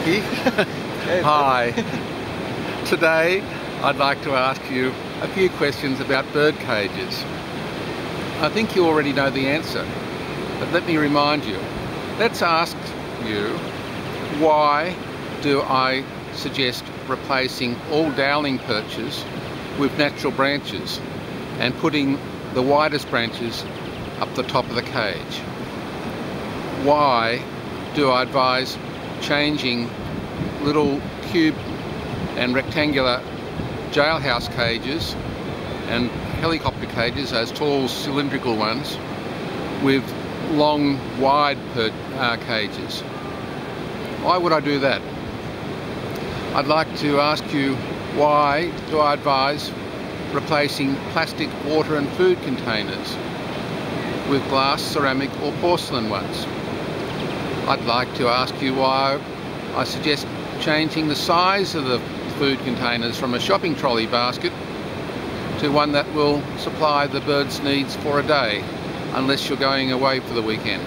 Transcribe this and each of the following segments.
Ricky. Hi. Today I'd like to ask you a few questions about bird cages. I think you already know the answer, but let me remind you. Let's ask you, why do I suggest replacing all dowling perches with natural branches and putting the widest branches up the top of the cage? Why do I advise changing little cube and rectangular jailhouse cages and helicopter cages, those tall cylindrical ones, with long wide cages? Why would I do that? I'd like to ask you, why do I advise replacing plastic water and food containers with glass, ceramic or porcelain ones? I'd like to ask you why I suggest changing the size of the food containers from a shopping trolley basket to one that will supply the bird's needs for a day, unless you're going away for the weekend.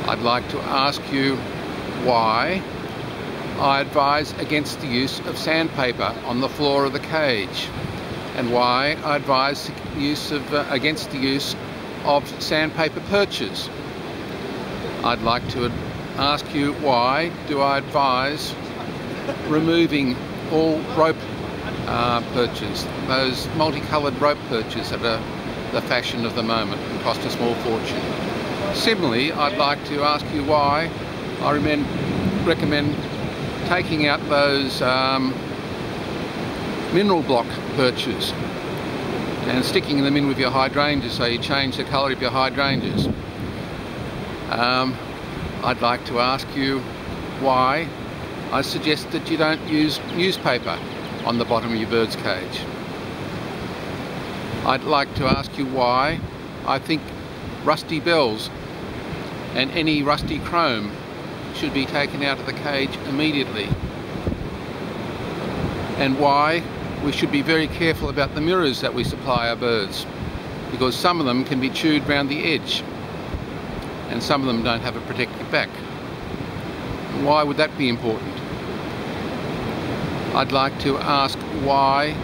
I'd like to ask you why I advise against the use of sandpaper on the floor of the cage, and why I advise against the use of sandpaper perches. I'd like to ask you, why do I advise removing all rope perches, those multicoloured rope perches that are the fashion of the moment and cost a small fortune. Similarly, I'd like to ask you why I recommend taking out those mineral block perches and sticking them in with your hydrangeas, so you change the colour of your hydrangeas. I'd like to ask you why I suggest that you don't use newspaper on the bottom of your bird's cage. I'd like to ask you why I think rusty bells and any rusty chrome should be taken out of the cage immediately, and why we should be very careful about the mirrors that we supply our birds, because some of them can be chewed round the edge and some of them don't have a protective back. Why would that be important? I'd like to ask why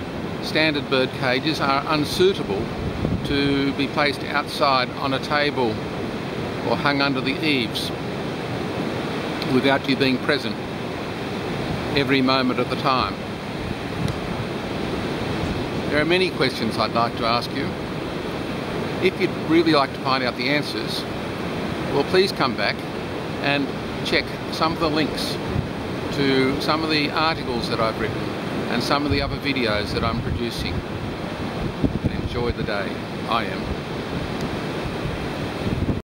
standard bird cages are unsuitable to be placed outside on a table or hung under the eaves without you being present every moment of the time. There are many questions I'd like to ask you. If you'd really like to find out the answers, well, please come back and check some of the links to some of the articles that I've written and some of the other videos that I'm producing. Enjoy the day. I am.